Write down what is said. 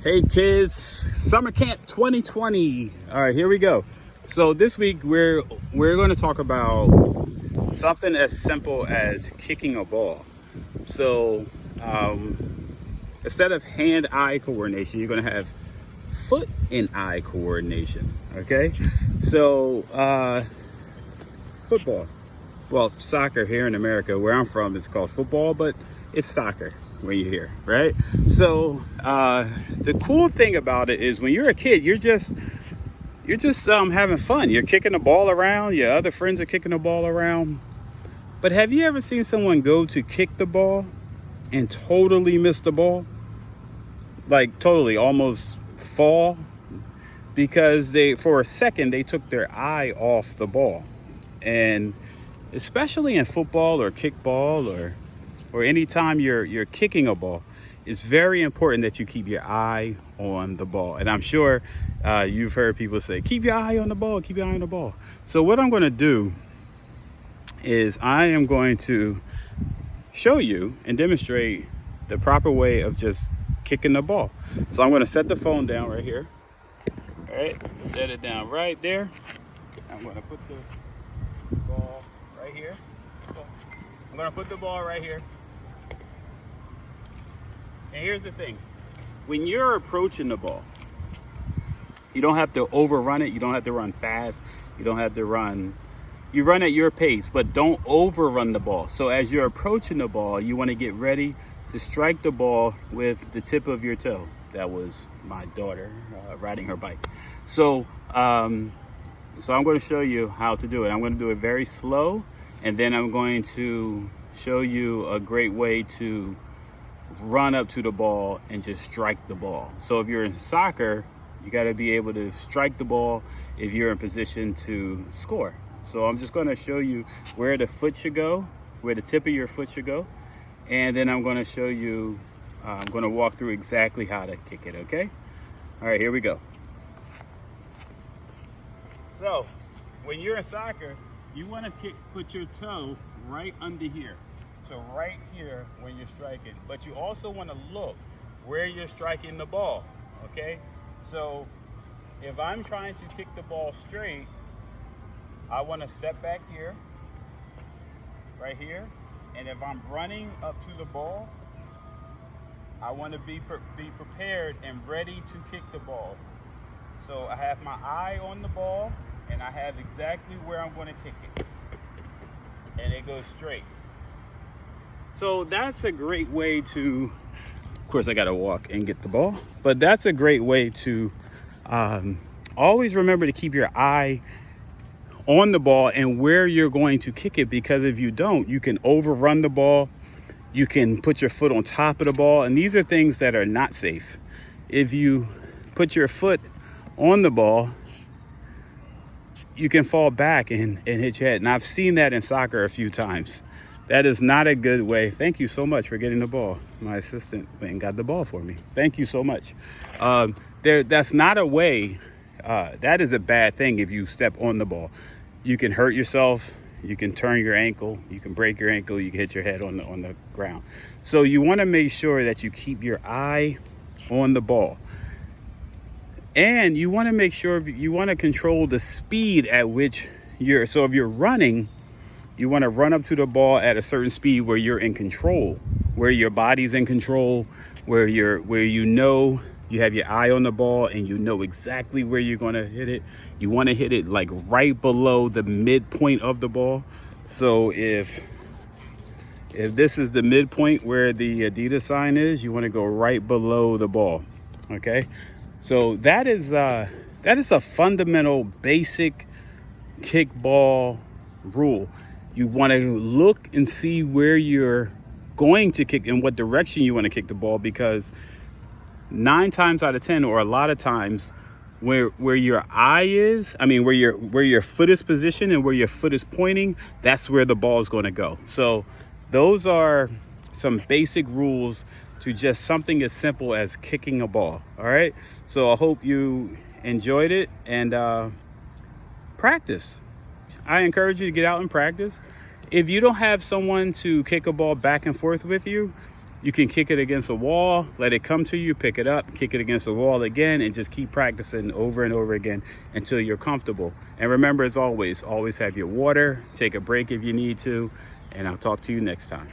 Hey kids, summer camp 2020. All right, here we go. So this week we're going to talk about something as simple as kicking a ball. So instead of hand-eye coordination, you're going to have foot and eye coordination. Okay, so football. Well, soccer here in America, where I'm from, it's called football, but it's soccer when you're here, right? So the cool thing about it is when you're a kid, you're just having fun. You're kicking the ball around. Your other friends are kicking the ball around. But have you ever seen someone go to kick the ball and totally miss the ball? Like totally, almost fall, because for a second they took their eye off the ball. And especially in football or kickball or anytime you're kicking a ball, it's very important that you keep your eye on the ball. And I'm sure you've heard people say, keep your eye on the ball, keep your eye on the ball. So what I'm going to do is I am going to show you and demonstrate the proper way of just kicking the ball. So I'm going to set the phone down right here. All right, set it down right there. I'm going to put the ball right here. I'm going to put the ball right here. And here's the thing. When you're approaching the ball, you don't have to overrun it. You don't have to run fast. You don't have to run. You run at your pace, but don't overrun the ball. So as you're approaching the ball, you want to get ready to strike the ball with the tip of your toe. That was my daughter riding her bike. So I'm going to show you how to do it. I'm going to do it very slow, and then I'm going to show you a great way to run up to the ball and just strike the ball. So if you're in soccer, you got to be able to strike the ball if you're in position to score. So I'm just going to show you where the foot should go, where the tip of your foot should go, and then I'm going to show you, I'm going to walk through exactly how to kick it, okay? All right, here we go. So when you're in soccer, you want to put your toe right under here. So right here when you're striking, but you also want to look where you're striking the ball, okay? So if I'm trying to kick the ball straight, I want to step back here, right here, and if I'm running up to the ball, I want to be prepared and ready to kick the ball. So I have my eye on the ball, and I have exactly where I'm going to kick it, and it goes straight. So that's a great way to, of course I got to walk and get the ball, but that's a great way to always remember to keep your eye on the ball and where you're going to kick it, because if you don't, you can overrun the ball. You can put your foot on top of the ball, and these are things that are not safe. If you put your foot on the ball, you can fall back and hit your head. And I've seen that in soccer a few times. That is not a good way. Thank you so much for getting the ball. My assistant went and got the ball for me. Thank you so much. That's not a way. That is a bad thing if you step on the ball. You can hurt yourself. You can turn your ankle. You can break your ankle. You can hit your head on the ground. So you want to make sure that you keep your eye on the ball. And you want to make sure you want to control the speed at which so if you're running, you want to run up to the ball at a certain speed where you're in control, where your body's in control, where you know you have your eye on the ball and you know exactly where you're going to hit it. You want to hit it like right below the midpoint of the ball. So if this is the midpoint where the Adidas sign is, you want to go right below the ball. Okay? So that is a fundamental basic kickball rule. You want to look and see where you're going to kick and what direction you want to kick the ball, because 9 times out of 10, or a lot of times, where your eye is, where your foot is positioned and where your foot is pointing, that's where the ball is going to go. So those are some basic rules to just something as simple as kicking a ball. All right. So I hope you enjoyed it, and practice. I encourage you to get out and practice. If you don't have someone to kick a ball back and forth with you, You can kick it against a wall, let it come to you, pick it up, kick it against the wall again, and just keep practicing over and over again until you're comfortable. And remember, as always have your water, take a break if you need to, and I'll talk to you next time.